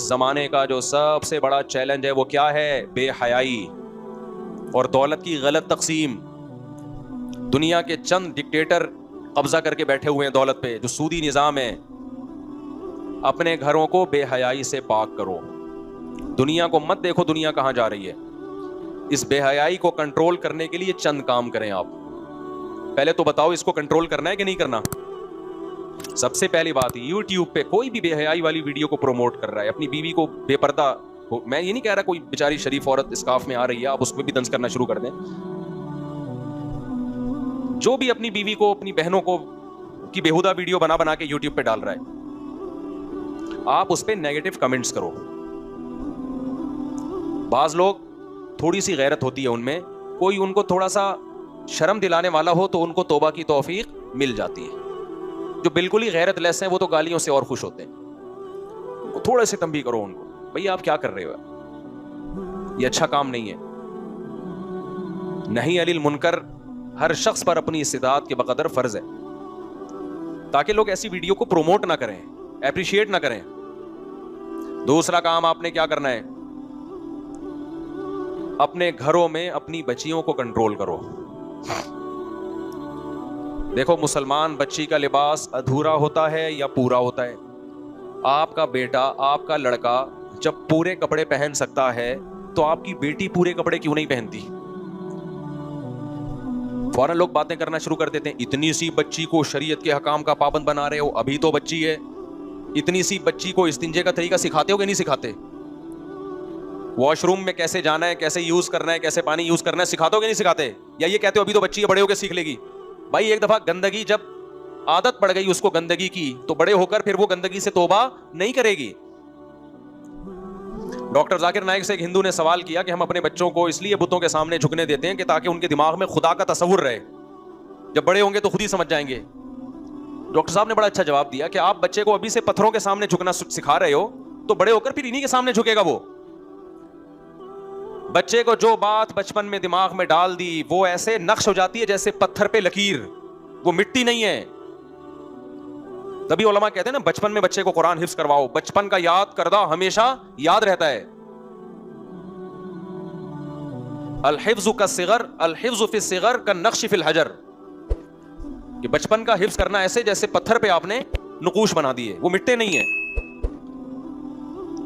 زمانے کا جو سب سے بڑا چیلنج ہے وہ کیا ہے؟ بے حیائی اور دولت کی غلط تقسیم. دنیا کے چند ڈکٹیٹر قبضہ کر کے بیٹھے ہوئے ہیں دولت پہ, جو سودی نظام ہے. اپنے گھروں کو بے حیائی سے پاک کرو. دنیا کو مت دیکھو دنیا کہاں جا رہی ہے. اس بے حیائی کو کنٹرول کرنے کے لیے چند کام کریں آپ. پہلے تو بتاؤ اس کو کنٹرول کرنا ہے کہ نہیں کرنا. سب سے پہلی بات, یوٹیوب پہ کوئی بھی بے حیائی والی ویڈیو کو پروموٹ کر رہا ہے, اپنی بیوی کو بے پردہ, میں یہ نہیں کہہ رہا کوئی بیچاری شریف عورت اسکارف میں آ رہی ہے آپ اس کو بھی طنز کرنا شروع کر دیں. جو بھی اپنی بیوی کو, اپنی بہنوں کو کی بےہودہ ویڈیو بنا بنا کے یوٹیوب پہ ڈال رہا ہے, آپ اس پہ نیگیٹو کمنٹس کرو. بعض لوگ تھوڑی سی غیرت ہوتی ہے ان میں, کوئی ان کو تھوڑا سا شرم دلانے والا ہو تو ان کو توبہ کی توفیق مل جاتی ہے. جو بالکل ہی غیرت لیس ہیں وہ تو گالیوں سے اور خوش ہوتے ہیں. ان کو تھوڑے سے تنبیہ کرو ان کو, بھئی آپ کیا کر رہے ہو, یہ اچھا کام نہیں ہے. نہی علی المنکر ہر شخص پر اپنی استطاعت کے بقدر فرض ہے, تاکہ لوگ ایسی ویڈیو کو پروموٹ نہ کریں, اپریشیٹ نہ کریں. دوسرا کام آپ نے کیا کرنا ہے, اپنے گھروں میں اپنی بچیوں کو کنٹرول کرو. دیکھو مسلمان بچی کا لباس ادھورا ہوتا ہے یا پورا ہوتا ہے. آپ کا بیٹا, آپ کا لڑکا جب پورے کپڑے پہن سکتا ہے تو آپ کی بیٹی پورے کپڑے کیوں نہیں پہنتی؟ فوراً لوگ باتیں کرنا شروع کر دیتے ہیں, اتنی سی بچی کو شریعت کے حکام کا پابند بنا رہے ہو, ابھی تو بچی ہے. اتنی سی بچی کو استنجے کا طریقہ سکھاتے ہو کہ نہیں سکھاتے؟ واش روم میں کیسے جانا ہے, کیسے یوز کرنا ہے, کیسے پانی یوز کرنا ہے سکھاتے ہو کہ نہیں سکھاتے؟ یا یہ کہتے ہو ابھی تو بچی ہے بڑے ہو کے سیکھ لے گی؟ بھائی ایک دفعہ گندگی جب عادت پڑ گئی اس کو گندگی کی تو بڑے ہو کر پھر وہ گندگی سے توبہ نہیں کرے گی. ڈاکٹر ذاکر نائک سے ایک ہندو نے سوال کیا کہ ہم اپنے بچوں کو اس لیے بتوں کے سامنے جھکنے دیتے ہیں کہ تاکہ ان کے دماغ میں خدا کا تصور رہے, جب بڑے ہوں گے تو خود ہی سمجھ جائیں گے. ڈاکٹر صاحب نے بڑا اچھا جواب دیا کہ آپ بچے کو ابھی سے پتھروں کے سامنے جھکنا سکھا رہے ہو تو بڑے ہو کر پھر انہی کے سامنے جھکے گا. وہ بچے کو جو بات بچپن میں دماغ میں ڈال دی وہ ایسے نقش ہو جاتی ہے جیسے پتھر پہ لکیر, وہ مٹی نہیں ہے. تبھی علماء کہتے ہیں نا بچپن میں بچے کو قرآن حفظ کرواؤ, بچپن کا یاد کردہ ہمیشہ یاد رہتا ہے. الحفظ کالصغر, الحفظ فی الصغر کالنقش فی الحجر, کہ بچپن کا حفظ کرنا ایسے جیسے پتھر پہ آپ نے نقوش بنا دیے, وہ مٹے نہیں ہیں.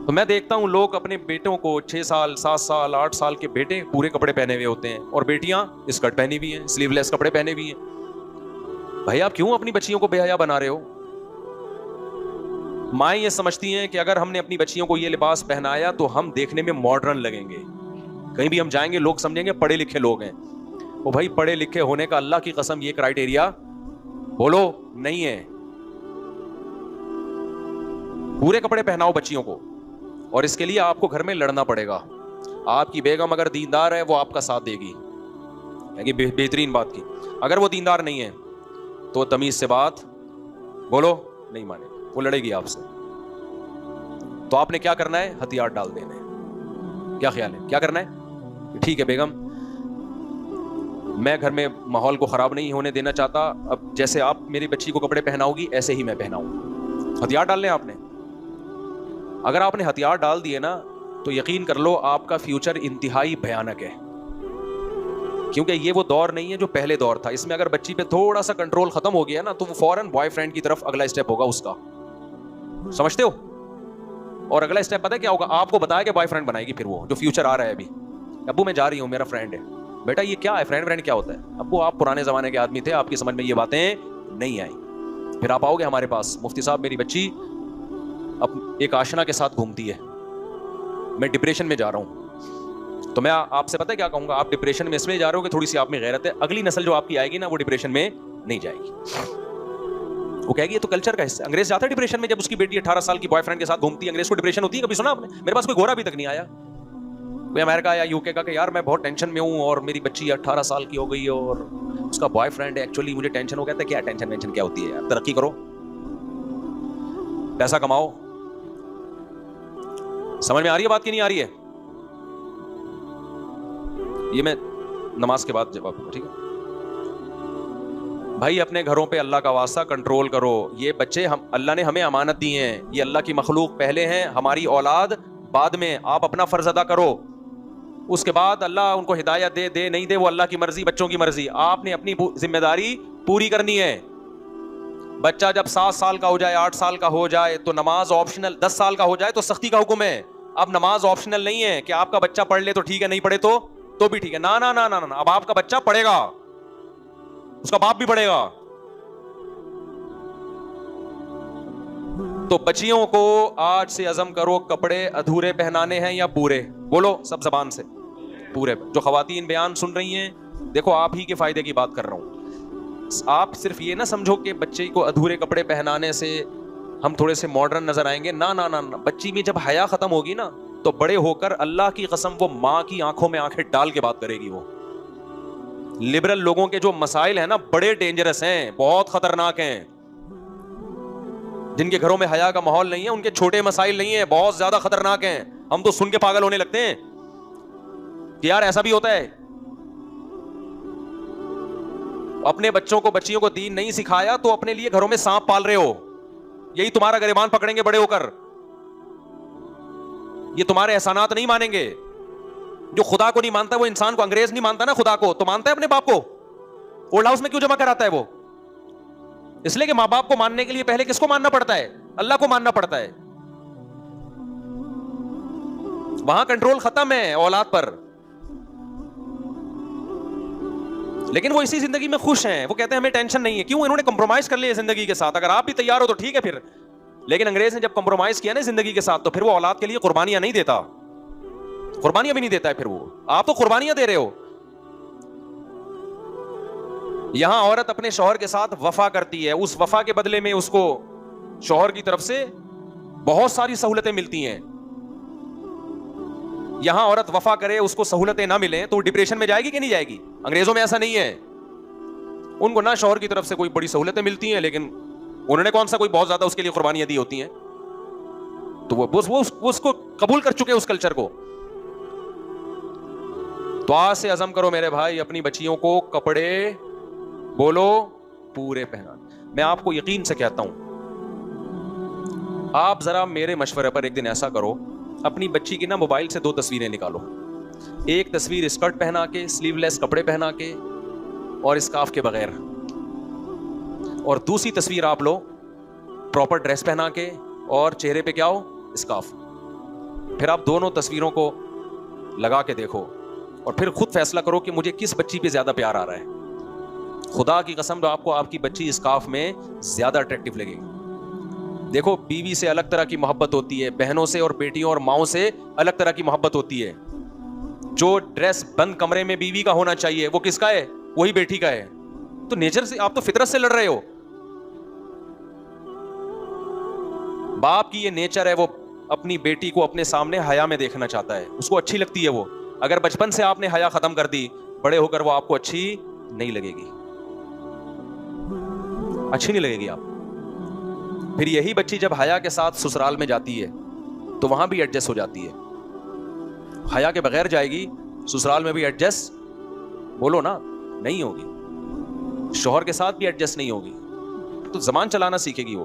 تو میں دیکھتا ہوں لوگ اپنے بیٹوں کو 6 سال 7 سال 8 سال کے بیٹے پورے کپڑے پہنے ہوئے ہوتے ہیں اور بیٹیاں اسکرٹ پہنی ہوئی ہیں, سلیو لیس کپڑے پہنے ہوئی ہیں. بھائی آپ کیوں اپنی بچیوں کو بے حیا بنا رہے ہو؟ مائیں یہ سمجھتی ہیں کہ اگر ہم نے اپنی بچیوں کو یہ لباس پہنایا تو ہم دیکھنے میں ماڈرن لگیں گے, کہیں بھی ہم جائیں گے لوگ سمجھیں گے پڑھے لکھے لوگ ہیں. وہ بھائی پڑھے لکھے ہونے کا اللہ کی قسم یہ کرائٹیریا بولو نہیں ہے. پورے کپڑے پہناؤ بچیوں کو, اور اس کے لیے آپ کو گھر میں لڑنا پڑے گا. آپ کی بیگم اگر دیندار ہے وہ آپ کا ساتھ دے گی, بہترین بات کی. اگر وہ دیندار نہیں ہے تو تمیز سے بات بولو, نہیں مانے وہ لڑے گی آپ سے. تو آپ نے کیا کرنا ہے, ہتھیار ڈال دینے. کیا خیال ہے, کیا کرنا ہے؟ ٹھیک ہے بیگم, میں گھر میں ماحول کو خراب نہیں ہونے دینا چاہتا, اب جیسے آپ میری بچی کو کپڑے پہناؤ گی ایسے ہی میں پہناؤں. ہتھیار ڈال لیں آپ نے. اگر آپ نے ہتھیار ڈال دیے نا تو یقین کر لو آپ کا فیوچر انتہائی بھیانک ہے, کیونکہ یہ وہ دور نہیں ہے جو پہلے دور تھا. اس میں اگر بچی پہ تھوڑا سا کنٹرول ختم ہو گیا نا تو وہ فوراً بوائے فرینڈ کی طرف اگلا اسٹیپ ہوگا اس کا, سمجھتے ہو؟ اور اگلا اسٹیپ پتہ ہے کیا ہوگا؟ آپ کو بتایا کہ بوائے فرینڈ بنائے گی پھر وہ جو فیوچر آ رہا ہے ابھی. ابو میں جا رہی ہوں, میرا فرینڈ ہے. بیٹا یہ کیا ہے فرینڈ کیا ہوتا ہے؟ ابو آپ پرانے زمانے کے آدمی تھے, آپ کی سمجھ میں یہ باتیں نہیں آئیں. پھر آپ آؤ گے ہمارے پاس, مفتی صاحب میری بچی اب ایک آشنا کے ساتھ گھومتی ہے, میں ڈپریشن میں جا رہا ہوں. تو میں آپ سے پتہ ہے کیا کہوں گا, آپ ڈپریشن میں اس میں جا رہے ہو کہ تھوڑی سی آپ میں غیرت ہے. اگلی نسل جو آپ کی آئے گی نا وہ ڈپریشن میں نہیں جائے گی. وہ کہے گی یہ تو کلچر کا حصہ ہے. انگریز جاتا ہے ڈپریشن میں جب اس کی بیٹی 18 سال کی بوائے فرینڈ کے ساتھ گھومتی ہے. انگریز کو ڈپریشن ہوتی ہے, کبھی سنا آپ نے؟ میرے پاس کوئی گورا ابھی تک نہیں آیا, کوئی امریکہ یا یو کے کا کہ یار میں بہت ٹینشن میں ہوں اور میری بچی 18 سال کی ہو گئی اور اس کا بوائے فرینڈ ہے, ایکچولی مجھے ٹینشن ہو. کہتا ہے کیا ٹینشن وینشن کیا ہوتی ہے یار, ترقی کرو, پیسہ کماؤ. سمجھ میں آ رہی ہے بات کی نہیں آ رہی ہے؟ یہ میں نماز کے بعد جواب دوں, ٹھیک ہے؟ بھائی اپنے گھروں پہ اللہ کا واسطہ کنٹرول کرو. یہ بچے اللہ نے ہمیں امانت دی ہیں, یہ اللہ کی مخلوق پہلے ہیں, ہماری اولاد بعد میں. آپ اپنا فرض ادا کرو, اس کے بعد اللہ ان کو ہدایت دے نہیں دے وہ اللہ کی مرضی, بچوں کی مرضی. آپ نے اپنی ذمہ داری پوری کرنی ہے. بچہ جب 7 سال کا ہو جائے, 8 سال کا ہو جائے تو نماز آپشنل, 10 سال کا ہو جائے تو سختی کا حکم ہے. اب نماز آپشنل نہیں ہے کہ آپ کا بچہ پڑھ لے تو ٹھیک ہے, نہیں پڑھے تو بھی ٹھیک ہے. نا نا نا نا, اب آپ کا بچہ پڑھے گا, اس کا باپ بھی پڑھے گا. تو بچیوں کو آج سے عزم کرو, کپڑے ادھورے پہنانے ہیں یا پورے؟ بولو سب زبان سے, پورے. جو خواتین بیان سن رہی ہیں, دیکھو آپ ہی کے فائدے کی بات کر رہا ہوں. آپ صرف یہ نہ سمجھو کہ بچے کو ادھورے کپڑے پہنانے سے ہم تھوڑے سے ماڈرن نظر آئیں گے. نا نا نا, بچی میں جب حیا ختم ہوگی نا تو بڑے ہو کر اللہ کی قسم وہ ماں کی آنکھوں میں آنکھیں ڈال کے بات کرے گی. وہ لبرل لوگوں کے جو مسائل ہیں نا بڑے ڈینجرس ہیں, بہت خطرناک ہیں. جن کے گھروں میں حیا کا ماحول نہیں ہے ان کے چھوٹے مسائل نہیں ہیں, بہت زیادہ خطرناک ہیں. ہم تو سن کے پاگل ہونے لگتے ہیں کہ یار ایسا بھی ہوتا ہے. اپنے بچوں کو بچیوں کو دین نہیں سکھایا تو اپنے لیے گھروں میں سانپ پال رہے ہو. یہی تمہارا گریبان پکڑیں گے بڑے ہو کر, یہ تمہارے احسانات نہیں مانیں گے. جو خدا کو نہیں مانتا وہ انسان کو, انگریز نہیں مانتا نا خدا کو, تو مانتا ہے اپنے باپ کو. اولڈ ہاؤس میں کیوں جمع کراتا ہے وہ؟ اس لیے کہ ماں باپ کو ماننے کے لیے پہلے کس کو ماننا پڑتا ہے؟ اللہ کو ماننا پڑتا ہے. وہاں کنٹرول ختم ہے اولاد پر. لیکن وہ اسی زندگی میں خوش ہیں, وہ کہتے ہیں ہمیں ٹینشن نہیں ہے. کیوں؟ انہوں نے کمپرومائز کر لیا زندگی کے ساتھ. اگر آپ بھی تیار ہو تو ٹھیک ہے پھر, لیکن انگریز نے جب کمپرومائز کیا نا زندگی کے ساتھ تو پھر وہ اولاد کے لیے قربانیاں نہیں دیتا, قربانیاں بھی نہیں دیتا ہے پھر وہ. آپ تو قربانیاں دے رہے ہو. یہاں عورت اپنے شوہر کے ساتھ وفا کرتی ہے, اس وفا کے بدلے میں اس کو شوہر کی طرف سے بہت ساری سہولتیں ملتی ہیں. یہاں عورت وفا کرے, اس کو سہولتیں نہ ملیں تو ڈپریشن میں جائے گی کہ نہیں جائے گی؟ انگریزوں میں ایسا نہیں ہے. ان کو نہ شوہر کی طرف سے کوئی بڑی سہولتیں ملتی ہیں, لیکن انہوں نے کون سا کوئی بہت زیادہ اس کے لیے قربانیاں دی ہوتی ہیں, تو وہ اس کو قبول کر چکے اس کلچر کو. تو آج سے عزم کرو میرے بھائی, اپنی بچیوں کو کپڑے بولو پورے پہنانا. میں آپ کو یقین سے کہتا ہوں, آپ ذرا میرے مشورے پر ایک دن ایسا کرو, اپنی بچی کی نا موبائل سے 2 تصویریں نکالو. ایک تصویر اسکرٹ پہنا کے, سلیو لیس کپڑے پہنا کے اور اسکارف کے بغیر, اور دوسری تصویر آپ لو پراپر ڈریس پہنا کے اور چہرے پہ کیا ہو, اسکارف. پھر آپ دونوں تصویروں کو لگا کے دیکھو اور پھر خود فیصلہ کرو کہ مجھے کس بچی پہ زیادہ پیار آ رہا ہے. خدا کی قسم آپ کو آپ کی بچی اسکارف میں زیادہ اٹریکٹیو لگے گی. دیکھو بیوی سے الگ طرح کی محبت ہوتی ہے, بہنوں سے اور بیٹیوں اور ماؤں سے الگ طرح کی محبت ہوتی ہے. جو ڈریس بند کمرے میں بیوی کا ہونا چاہیے وہ کس کا ہے؟ وہی بیٹی کا ہے. تو نیچر سے آپ تو فطرت سے لڑ رہے ہو. باپ کی یہ نیچر ہے, وہ اپنی بیٹی کو اپنے سامنے حیا میں دیکھنا چاہتا ہے, اس کو اچھی لگتی ہے وہ. اگر بچپن سے آپ نے حیا ختم کر دی, بڑے ہو کر وہ آپ کو اچھی نہیں لگے گی, اچھی نہیں لگے گی آپ. پھر یہی بچی جب حیا کے ساتھ سسرال میں جاتی ہے تو وہاں بھی ایڈجسٹ ہو جاتی ہے. حیا کے بغیر جائے گی سسرال میں بھی ایڈجسٹ, بولو نا, نہیں ہوگی. شوہر کے ساتھ بھی ایڈجسٹ نہیں ہوگی, تو زبان چلانا سیکھے گی وہ.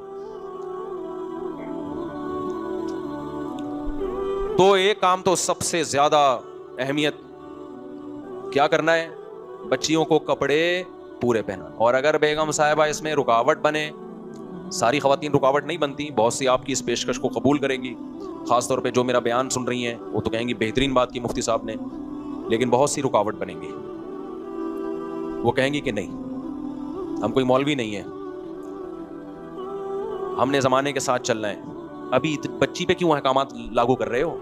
تو ایک کام تو سب سے زیادہ اہمیت کیا کرنا ہے, بچیوں کو کپڑے پورے پہنا. اور اگر بیگم صاحبہ اس میں رکاوٹ بنے, ساری خواتین رکاوٹ نہیں بنتی, بہت سی آپ کی اس پیشکش کو قبول کریں گی, خاص طور پہ جو میرا بیان سن رہی ہیں وہ تو کہیں گی بہترین بات کی مفتی صاحب نے, لیکن بہت سی رکاوٹ بنیں گی. وہ کہیں گی کہ نہیں, ہم کوئی مولوی نہیں ہیں, ہم نے زمانے کے ساتھ چلنا ہے. ابھی بچی پہ کیوں احکامات لاگو کر رہے ہو؟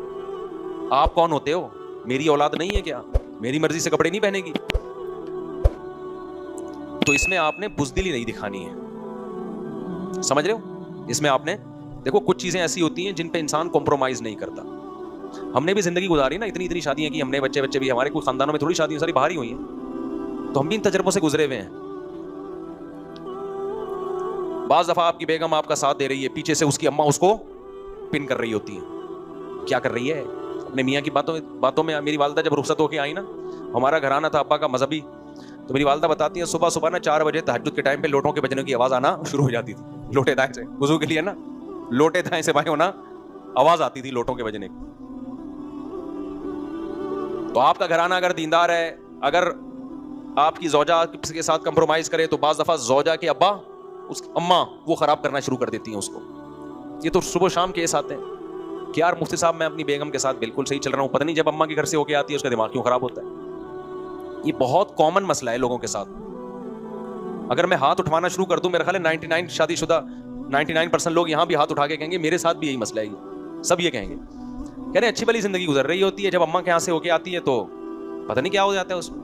آپ کون ہوتے ہو؟ میری اولاد نہیں ہے کیا؟ میری مرضی سے کپڑے نہیں پہنے گی؟ تو اس میں آپ نے بزدلی نہیں دکھانی ہے, سمجھ رہے ہو؟ اس میں آپ نے دیکھو کچھ چیزیں ایسی ہوتی ہیں جن پہ انسان کمپرومائز نہیں کرتا. ہم نے بھی زندگی گزاری نا, اتنی شادیاں کی ہم نے, بچے بھی, ہمارے کوئی خاندانوں میں تھوڑی شادیاں ساری باہر ہی ہوئی ہیں, تو ہم بھی ان تجربوں سے گزرے ہوئے ہیں. بعض دفعہ آپ کی بیگم آپ کا ساتھ دے رہی ہے, پیچھے سے اس کی اماں اس کو پن کر رہی ہوتی ہے. کیا کر رہی ہے؟ اپنے میاں کی باتوں میں. میری والدہ جب رخصت ہو کے آئی نا, ہمارا گھرانہ تھا ابا کا مذہبی, تو میری والدہ بتاتی ہیں صبح صبح نا 4 بجے تہجد کے ٹائم پہ لوٹوں کے بجنے کی آواز آنا شروع ہو جاتی تھی. لوٹے دائیں سے وضو کے لیے نا, لوٹے دائیں سے بھائی ہونا, آواز آتی تھی لوٹوں کے بجنے کی. تو آپ کا گھرانہ اگر دیندار ہے, اگر آپ کی زوجہ کسی کے ساتھ کمپرومائز کرے تو بعض دفعہ زوجہ کے ابا, اس کی اماں, وہ خراب کرنا شروع کر دیتی ہیں اس کو. یہ تو صبح شام کیس آتے ہیں کہ یار مفتی صاحب میں اپنی بیگم کے ساتھ بالکل صحیح چل رہا ہوں, پتہ نہیں جب اماں کے گھر سے ہو کے آتی ہے اس کا دماغ کیوں خراب ہوتا ہے. یہ بہت کامن مسئلہ ہے لوگوں کے ساتھ. اگر میں ہاتھ اٹھوانا شروع کر دوں, میرا خیال ہے 99 شادی شدہ 99% لوگ یہاں بھی ہاتھ اٹھا کے کہیں گے میرے ساتھ بھی یہی مسئلہ ہے. یہ سب یہ کہیں گے, کہہ رہے ہیں اچھی بھلی زندگی گزر رہی ہوتی ہے, جب اماں کے یہاں سے ہو کے آتی ہے تو پتہ نہیں کیا ہو جاتا ہے اس میں.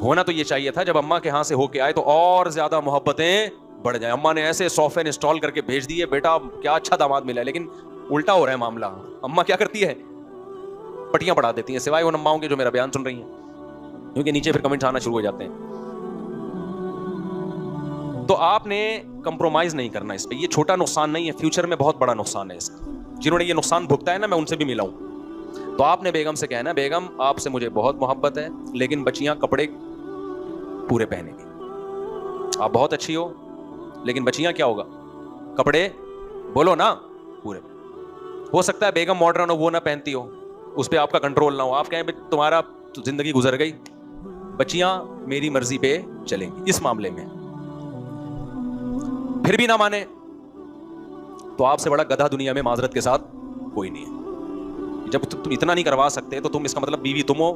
ہونا تو یہ چاہیے تھا جب اماں کے ہاں سے ہو کے آئے تو اور زیادہ محبتیں بڑھ جائیں. اماں نے ایسے سافٹ ویئر انسٹال کر کے بھیج دیے, بیٹا کیا اچھا داماد ملا ہے, لیکن الٹا ہو رہا ہے معاملہ. اماں کیا کرتی ہے, پٹیاں پڑھا دیتی ہیں, سوائے ان اماؤں کے جو میرا بیان سن رہی ہیں, کیونکہ نیچے پھر کمنٹس آنا شروع ہو جاتے ہیں. تو آپ نے کمپرومائز نہیں کرنا اس پہ. یہ چھوٹا نقصان نہیں ہے, فیوچر میں بہت بڑا نقصان ہے اس کا. جنہوں نے یہ نقصان بھگتا ہے نا, میں ان سے بھی ملا ہوں. تو آپ نے بیگم سے کہنا, بیگم آپ سے مجھے بہت محبت ہے, لیکن بچیاں کپڑے پورے پہنے گی. آپ بہت اچھی ہو, لیکن بچیاں کیا ہوگا, کپڑے بولو نا پورے. ہو سکتا ہے بیگم ماڈرن ہو, وہ نہ پہنتی ہو, اس پہ آپ کا کنٹرول نہ ہو. آپ کہیں تمہارا زندگی گزر گئی, بچیاں میری مرضی پہ چلیں گی اس معاملے میں. پھر بھی نہ مانے تو آپ سے بڑا گدھا دنیا میں معذرت کے ساتھ کوئی نہیں ہے. جب تم اتنا نہیں کروا سکتے تو تم, اس کا مطلب بیوی تم ہو,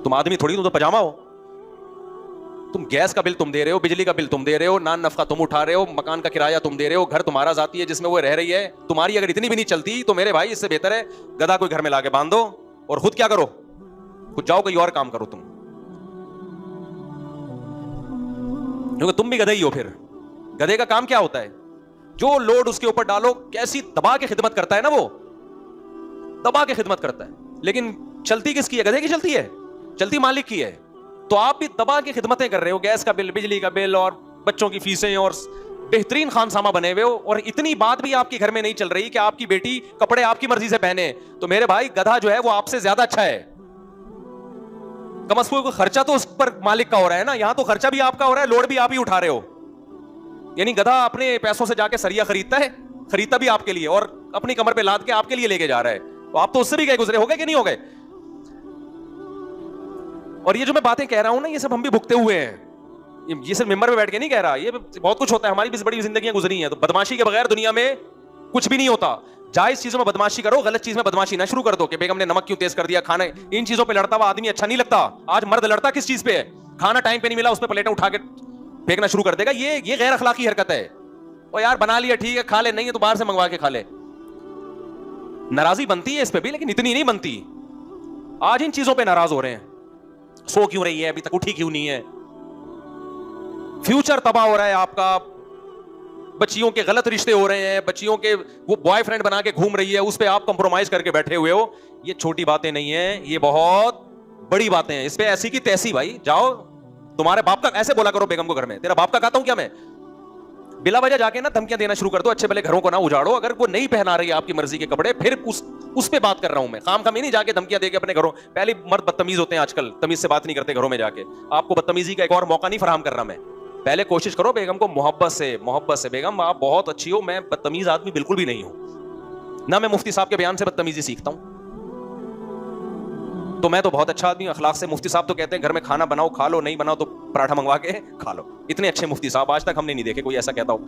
تم آدمی تھوڑی, تم تو پجامہ ہو. تم گیس کا بل تم دے رہے ہو, بجلی کا بل تم دے رہے ہو, نان نفقہ تم اٹھا رہے ہو, مکان کا کرایہ تم دے رہے ہو, گھر تمہارا ذاتی ہے جس میں وہ رہ رہی ہے. تمہاری اگر اتنی بھی نہیں چلتی تو میرے بھائی اس سے بہتر ہے گدھا کوئی گھر میں لا کے باندھ دو اور خود کیا کرو, خود جاؤ کوئی اور کام کرو تم, کیونکہ تم بھی گدھا ہی ہو. پھر گدھے کا کام کیا ہوتا ہے, جو لوڈ اس کے اوپر ڈالو کیسی دبا کے خدمت کرتا ہے نا, وہ دبا کے خدمت کرتا ہے. لیکن چلتی کس کی ہے, گدھے کی چلتی ہے, چلتی مالک کی ہے. تو آپ بھی دبا کی خدمتیں کر رہے ہو, گیس کا بل, بجلی کا بل, اور بچوں کی فیسیں, اور بہترین خانسامہ بنے ہوئے ہو, اور اتنی بات بھی آپ کے گھر میں نہیں چل رہی کہ آپ کی بیٹی کپڑے آپ کی مرضی سے پہنے. تو میرے بھائی گدھا جو ہے وہ آپ سے زیادہ اچھا ہے. کم از کم خرچہ تو اس پر مالک کا ہو رہا ہے نا, یہاں تو خرچہ بھی آپ کا ہو رہا ہے, لوڈ بھی آپ ہی اٹھا رہے ہو. یعنی گدھا اپنے پیسوں سے جا کے سریا خریدتا ہے, خریدتا بھی آپ کے لیے, اور اپنی کمر پہ لاد کے آپ کے لیے لے کے جا رہا ہے. تو آپ تو اس سے بھی گئے گزرے ہو گئے کہ نہیں ہو گئے. اور یہ جو میں باتیں کہہ رہا ہوں نا, یہ سب ہم بھی بھگتے ہوئے ہیں. یہ صرف ممبر پہ بیٹھ کے نہیں کہہ رہا, یہ بہت کچھ ہوتا ہے, ہماری بھی بڑی زندگیاں گزری ہیں. تو بدماشی کے بغیر دنیا میں کچھ بھی نہیں ہوتا. جائز چیزوں میں بدماشی کرو, غلط چیز میں بدماشی نہ شروع کر دو کہ بیگم نے نمک کیوں تیز کر دیا کھانا. ان چیزوں پہ لڑتا ہوا آدمی اچھا نہیں لگتا. آج مرد لڑتا کس چیز پہ ہے, کھانا ٹائم پہ نہیں ملا, اس پہ پلیٹیں اٹھا کے پھینکنا شروع کر دے گا. یہ غیر اخلاقی حرکت ہے. اور یار بنا لیا ٹھیک ہے, کھا لے, نہیں ہے تو باہر سے منگوا کے کھا لے. ناراضی بنتی ہے اس پہ بھی, لیکن اتنی نہیں بنتی. آج ان چیزوں پہ ناراض ہو رہے ہیں. سو کیوں رہی ہے, ابھی تک اٹھی کیوں نہیں ہے. فیوچر تباہ ہو رہا ہے آپ کا, بچیوں کے غلط رشتے ہو رہے ہیں, بچیوں کے وہ بوائے فرینڈ بنا کے گھوم رہی ہے, اس پہ آپ کمپرومائز کر کے بیٹھے ہوئے ہو. یہ چھوٹی باتیں نہیں ہیں, یہ بہت بڑی باتیں ہیں. اس پہ ایسی کی تیسی بھائی جاؤ, تمہارے باپ کا ایسے بولا کرو بیگم کو گھر میں, تیرا باپ کا کہتا ہوں کیا میں, بلا وجہ جا کے نا دھمکیاں دینا شروع کر دو. اچھے بھلے گھروں کو نہ اجاڑو. اگر وہ نہیں پہنا رہی ہے آپ کی مرضی کے کپڑے, پھر اس پہ بات کر رہا ہوں میں. خام خامی نہیں جا کے دھمکیاں دے کے اپنے گھروں. پہلے مرد بدتمیز ہوتے ہیں آج کل, تمیز سے بات نہیں کرتے گھروں میں جا کے. آپ کو بدتمیزی کا ایک اور موقع نہیں فراہم کر رہا میں. پہلے کوشش کرو بیگم کو محبت سے, بیگم آپ بہت اچھی ہو, میں بدتمیز آدمی بالکل بھی نہیں ہوں, نہ میں مفتی صاحب کے بیان سے بدتمیزی سیکھتا ہوں. تو میں تو بہت اچھا آدمی ہوں اخلاق سے. مفتی صاحب تو کہتے ہیں گھر میں کھانا بناؤ کھا لو, نہیں بناؤ تو پراٹھا منگوا کے کھا لو. اتنے اچھے مفتی صاحب آج تک ہم نے نہیں دیکھے کوئی ایسا کہتا ہو.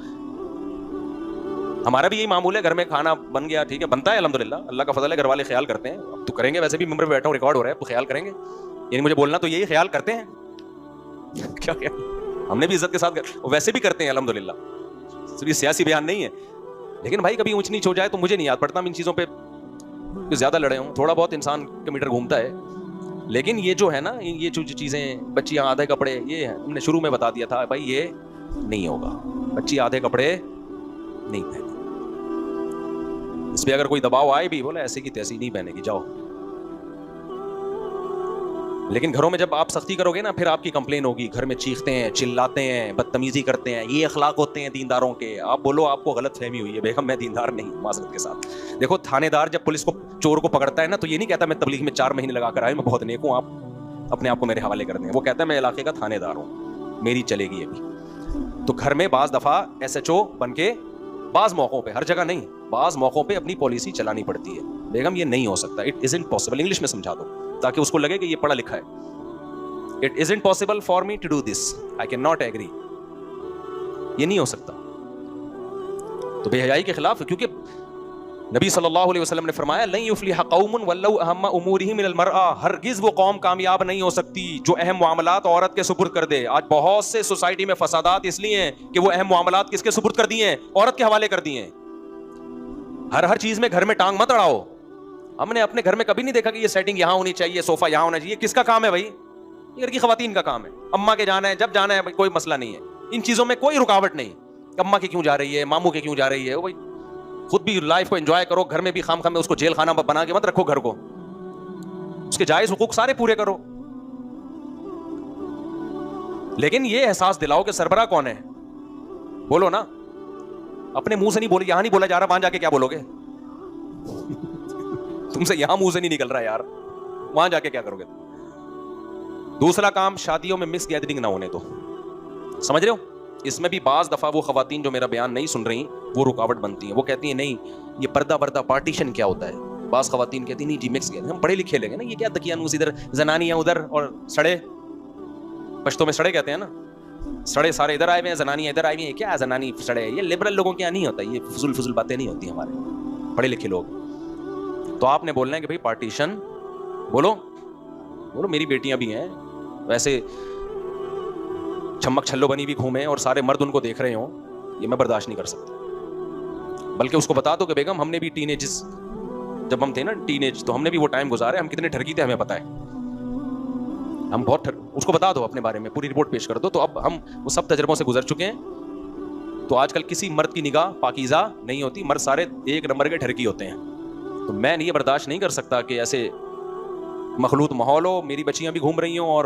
ہمارا بھی یہی معمول ہے, گھر میں کھانا بن گیا ٹھیک ہے, بنتا ہے الحمدللہ, اللہ کا فضل ہے, گھر والے خیال کرتے ہیں. اب تو کریں گے, ویسے بھی ممبر پہ بیٹھا ہوں, ریکارڈ ہو رہا ہے, تو خیال کریں گے. یعنی مجھے بولنا تو یہی خیال کرتے ہیں کیا خیال, ہم نے بھی عزت کے ساتھ ویسے بھی کرتے ہیں الحمدللہ. صرف سیاسی بیان نہیں ہے, لیکن بھائی کبھی اونچ نیچ ہو جائے تو مجھے نہیں یاد پڑتا. ہم ان چیزوں پہ زیادہ لڑے ہوں, تھوڑا بہت انسان کا میٹر گھومتا ہے. لیکن یہ جو ہے نا, یہ جو چیزیں, بچیاں آدھے کپڑے, یہ ہم نے شروع میں بتا دیا تھا بھائی یہ نہیں ہوگا. بچی آدھے کپڑے نہیں پہنے, اس پہ اگر کوئی دباؤ آئے بھی, بولا ایسے کی تیسی نہیں پہنے گی, جاؤ. لیکن گھروں میں جب آپ سختی کرو گے نا, پھر آپ کی کمپلین ہوگی. گھر میں چیختے ہیں, چلاتے ہیں, بدتمیزی کرتے ہیں. یہ اخلاق ہوتے ہیں دینداروں کے. آپ بولو آپ کو غلط فہمی ہوئی ہے, بیگم میں دیندار نہیں ہوں معذرت کے ساتھ. دیکھو تھانے دار جب پولیس کو چور کو پکڑتا ہے نا, تو یہ نہیں کہتا میں تبلیغ میں 4 مہینے لگا کر آیا, میں بہت نیک ہوں. آپ اپنے آپ کو میرے حوالے کر دیں. وہ کہتا ہے میں علاقے کا تھانے دار ہوں, میری چلے گی ابھی. تو گھر میں بعض دفعہ SHO بن کے بعض موقعوں پہ, ہر جگہ نہیں, بعض موقعوں پہ اپنی پالیسی چلانی پڑتی ہے. بیگم یہ نہیں ہو سکتا, اٹ ازنٹ پاسبل. انگلش میں سمجھا دو تاکہ اس کو لگے کہ یہ پڑھا لکھا ہے. It isn't possible for me to do this, I can not agree. یہ نہیں ہو سکتا. تو بے حیائی کے خلاف, کیونکہ نبی صلی اللہ علیہ وسلم نے فرمایا لن یفلح قوم ولو اہم امورہم من المرأة, ہرگز وہ قوم کامیاب نہیں ہو سکتی جو اہم معاملات عورت کے سپرد کر دے. آج بہت سے سوسائٹی میں فسادات اس لیے ہیں کہ وہ اہم معاملات کس کے سپرد کر دیے ہیں, عورت کے حوالے کر دیے ہیں. ہر چیز میں گھر میں ٹانگ مت اڑاؤ. ہم نے اپنے گھر میں کبھی نہیں دیکھا کہ یہ سیٹنگ یہاں ہونی چاہیے, صوفہ یہاں ہونا چاہیے. کس کا کام ہے بھائی؟ یہ گھر کی خواتین کا کام ہے. اماں کے جانا ہے جب جانا ہے, کوئی مسئلہ نہیں ہے. ان چیزوں میں کوئی رکاوٹ نہیں. اماں کے کیوں جا رہی ہے, ماموں کے کیوں جا رہی ہے, وہ خود بھی لائف کو انجوائے کرو. گھر میں بھی خام خام میں اس کو جیل خانہ بنا کے مت رکھو گھر کو. اس کے جائز حقوق سارے پورے کرو. لیکن یہ احساس دلاؤ کہ سربراہ کون ہے. بولو نا, اپنے منہ سے نہیں بولے, یہاں نہیں بولا جا رہا, وہاں جا کے کیا بولو گے؟ تم سے یہاں منہ سے نہیں نکل رہا یار, وہاں جا کے کیا کرو گے؟ دوسرا کام, شادیوں میں مس گیدرنگ نہ ہونے دو. سمجھ رہے ہو؟ اس میں بھی بعض دفعہ وہ خواتین جو میرا بیان نہیں سن رہی وہ رکاوٹ بنتی ہیں. وہ کہتی ہیں نہیں یہ پردہ پردہ پارٹیشن کیا ہوتا ہے. بعض خواتین کہتی ہیں نہیں جی مکس گیدرنگ, ہم پڑھے لکھے لیں گے نا, یہ کیا دکیانوس ادھر زنانیاں ادھر اور سڑے, پشتوں میں سڑے کہتے ہیں نا, سڑے سارے ادھر آئے ہوئے ہیں, زنانیاں ادھر آئی ہوئی ہیں. کیا زنانی سڑے, یہ لبرل لوگوں کے یہاں نہیں ہوتا, یہ فضول فضول باتیں نہیں ہوتی ہمارے پڑھے لکھے لوگ. تو آپ نے بولنا ہے کہ بھائی پارٹیشن, بولو بولو میری بیٹیاں بھی ہیں ویسے چھمک چھلو بنی بھی گھومیں اور سارے مرد ان کو دیکھ رہے ہوں, یہ میں برداشت نہیں کر سکتا. بلکہ اس کو بتا دو کہ بیگم ہم نے بھی ٹین ایجز, جب ہم تھے نا ٹین ایج, تو ہم نے بھی وہ ٹائم گزارے, ہم کتنے ٹھرکی تھے ہمیں پتہ ہے, ہم بہت اس کو بتا دو اپنے بارے میں, پوری رپورٹ پیش کر دو. تو اب ہم وہ سب تجربوں سے گزر چکے ہیں. تو آج کل کسی مرد کی نگاہ پاکیزہ نہیں ہوتی, مرد سارے ایک نمبر کے ٹھرکی ہوتے ہیں. تو میں یہ برداشت نہیں کر سکتا کہ ایسے مخلوط ماحول ہو, میری بچیاں بھی گھوم رہی ہوں اور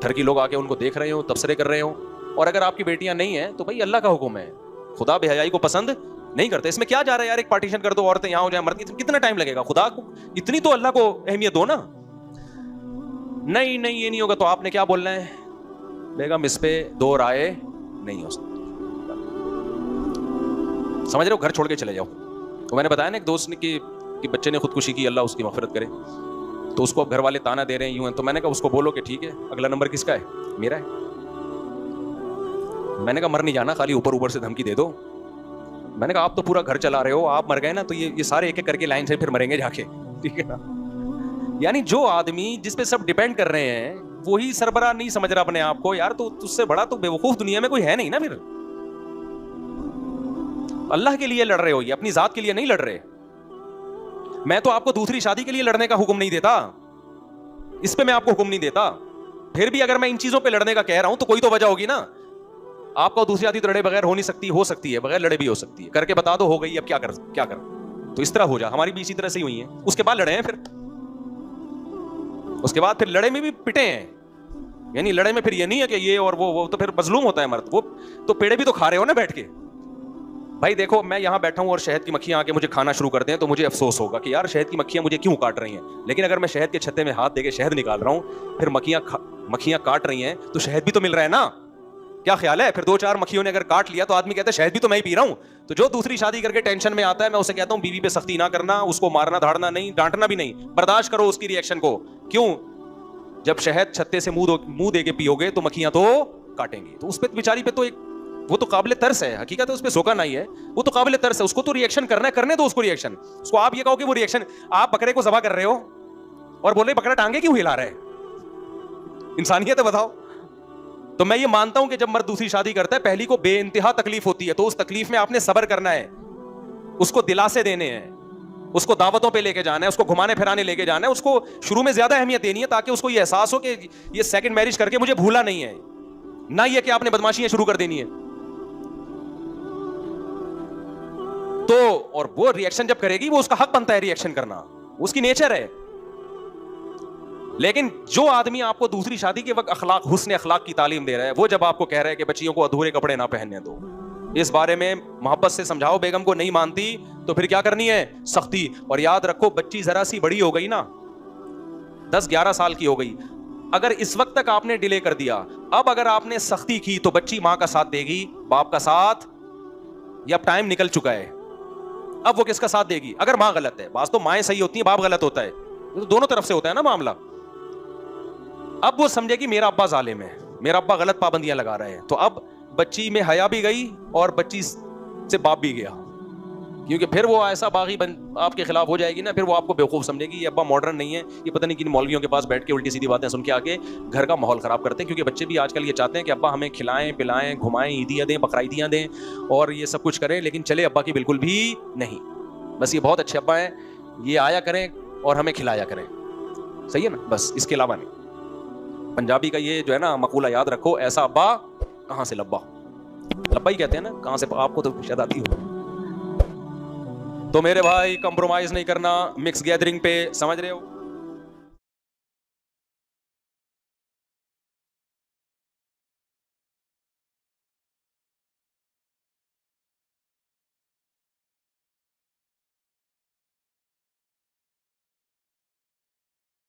ٹھرکی لوگ آ کے ان کو دیکھ رہے ہوں, تبصرے کر رہے ہوں. اور اگر آپ کی بیٹیاں نہیں ہیں تو بھائی اللہ کا حکم ہے, خدا بے حیائی کو پسند نہیں کرتے. اس میں کیا جا رہا ہے یار, ایک پارٹیشن کر دو, عورتیں یہاں ہو جائیں, مرد, کتنا ٹائم لگے گا؟ خدا کو اتنی تو اللہ کو اہمیت دو نا. نہیں نہیں یہ نہیں ہوگا. تو آپ نے کیا بولنا ہے بیگم, اس پہ دو رائے نہیں ہو سکتی. سمجھ رہے ہو؟ گھر چھوڑ کے چلے جاؤ. تو میں نے بتایا نا ایک دوست نے کہ بچے نے خودکشی کی, اللہ اس کی مغفرت کرے, تو اس کو گھر والے تانا دے رہے ہیں یوں ہیں. تو میں نے کہا اس کو بولو کہ ٹھیک ہے اگلا نمبر کس کا ہے, میرا ہے. میں نے کہا مر نہیں جانا, خالی اوپر سے دھمکی دے دو. میں نے کہا آپ تو پورا گھر چلا رہے ہو, آپ مر گئے نا تو یہ سارے ایک ایک کر کے لائن سے پھر مریں گے جا کے, ٹھیک ہے نا. یعنی جو آدمی جس پہ سب ڈیپینڈ کر رہے ہیں وہی سربراہ نہیں سمجھ رہا اپنے آپ کو یار, تو اس سے بڑا تو بیوقوف دنیا میں کوئی ہے نہیں نا. پھر اللہ کے لیے لڑ رہے ہو, یہ اپنی ذات کے لیے نہیں لڑ رہے. میں تو آپ کو دوسری شادی کے لیے لڑنے کا حکم نہیں دیتا, اس پہ میں آپ کو حکم نہیں دیتا. پھر بھی اگر میں ان چیزوں پہ لڑنے کا کہہ رہا ہوں تو کوئی تو وجہ ہوگی نا. آپ کو دوسری شادی تو لڑے بغیر ہو نہیں سکتی, ہو سکتی ہے, بغیر لڑے بھی ہو سکتی ہے. کر کے بتا دو ہو گئی, اب کیا کر. تو اس طرح ہو جا, ہماری بھی اسی طرح سے ہی ہوئی ہیں. اس کے بعد لڑے ہیں, پھر اس کے بعد پھر لڑے میں بھی پٹے ہیں. یعنی لڑے میں پھر یہ نہیں ہے کہ یہ اور وہ تو پھر مظلوم ہوتا ہے مرد. وہ تو پیڑے بھی تو کھا رہے ہو نا بیٹھ کے. بھائی دیکھو میں یہاں بیٹھا ہوں اور شہد کی مکھیاں آ کے مجھے کھانا شروع کر دیں تو مجھے افسوس ہوگا کہ یار شہد کی مکھیاں مجھے کیوں کاٹ رہی ہیں. لیکن اگر میں شہد کے چھتے میں ہاتھ دے کے شہد نکال رہا ہوں, پھر مکھیاں کاٹ رہی ہیں تو شہد بھی تو مل رہا ہے نا. کیا خیال ہے؟ پھر 2-4 مکھیوں نے اگر کاٹ لیا تو آدمی کہتا ہے شہد بھی تو میں ہی پی رہا ہوں. تو جو دوسری شادی کر کے ٹینشن میں آتا ہے, میں اسے کہتا ہوں بیوی پہ سختی نہ کرنا, اس کو مارنا دھاڑنا نہیں, ڈانٹنا بھی نہیں, برداشت کرو اس کی ریئیکشن کو. کیوں؟ جب شہد چھتے سے منہ دے کے پیو گے تو مکھیاں تو کاٹیں گی. تو اس پہ بیچاری پہ تو ایک وہ تو قابل ترس ہے, حقیقت ہے اس پہ سوکا نہیں ہے, وہ تو قابل ترس ہے. اس کو تو ریئیکشن کرنا ہے, کرنے دو اس کو ریئیکشن. اس کو آپ یہ کہو کہ وہ ریئیکشن, آپ بکرے کو ذبح کر رہے ہو اور بولے بکرا ٹانگے کیوں ہلا رہا ہے, انسانیت ہے بتاؤ. تو میں یہ مانتا ہوں کہ جب مرد دوسری شادی کرتا ہے پہلی کو بے انتہا تکلیف ہوتی ہے, تو اس تکلیف میں آپ نے صبر کرنا ہے, اس کو دلاسے دینے ہیں, اس کو دعوتوں پہ لے کے جانا ہے, اس کو گھمانے پھرانے لے کے جانا ہے, اس کو شروع میں زیادہ اہمیت دینی ہے تاکہ اس کو یہ احساس ہو کہ یہ سیکنڈ میرج کر کے مجھے بھولا نہیں ہے, نہ یہ کہ آپ نے بدماشیاں شروع کر دینی ہے. تو اور وہ ریئیکشن جب کرے گی وہ اس کا حق بنتا ہے ریئیکشن کرنا, اس کی نیچر ہے. لیکن جو آدمی آپ کو دوسری شادی کے وقت حسن اخلاق کی تعلیم دے رہا ہے, وہ جب آپ کو کہہ رہا ہے کہ بچیوں کو ادھورے کپڑے نہ پہننے دو, اس بارے میں محبت سے سمجھاؤ. بیگم کو نہیں مانتی تو پھر کیا کرنی ہے, سختی. اور یاد رکھو بچی ذرا سی بڑی ہو گئی نا, 10-11 سال کی ہو گئی, اگر اس وقت تک آپ نے ڈیلے کر دیا, اب اگر آپ نے سختی کی تو بچی ماں کا ساتھ دے گی, باپ کا ساتھ, یا اب ٹائم نکل چکا ہے, اب وہ کس کا ساتھ دے گی؟ اگر ماں غلط ہے, بعض تو مائیں صحیح ہوتی ہیں, باپ غلط ہوتا ہے, تو دونوں طرف سے ہوتا ہے نا معاملہ. اب وہ سمجھے کہ میرا ابا ظالم ہے, میرا ابا غلط پابندیاں لگا رہے ہیں, تو اب بچی میں حیا بھی گئی اور بچی سے باپ بھی گیا, کیونکہ پھر وہ ایسا باغی آپ کے خلاف ہو جائے گی نا, پھر وہ آپ کو بیوقوف سمجھے گی, یہ ابا ماڈرن نہیں ہے, یہ پتہ نہیں کن مولویوں کے پاس بیٹھ کے الٹی سیدھی باتیں سن کے آ کے گھر کا ماحول خراب کرتے ہیں. کیونکہ بچے بھی آج کل یہ چاہتے ہیں کہ ابا ہمیں کھلائیں پلائیں گھمائیں, عیدیاں دیں بقرعیدیاں دیں اور یہ سب کچھ کریں, لیکن چلے ابا کی بالکل بھی نہیں, بس یہ بہت اچھے ابا ہیں, یہ آیا کریں اور ہمیں کھلایا کریں, صحیح ہے نا, بس اس کے علاوہ نہیں. پنجابی کا یہ جو ہے نا مقولہ یاد رکھو, ایسا ابا کہاں سے لبا, لبا ہی کہتے ہیں نا, کہاں سے, آپ کو تو شاید آتی ہو. تو میرے بھائی کمپرومائز نہیں کرنا مکس گیدرنگ پہ, سمجھ رہے ہو.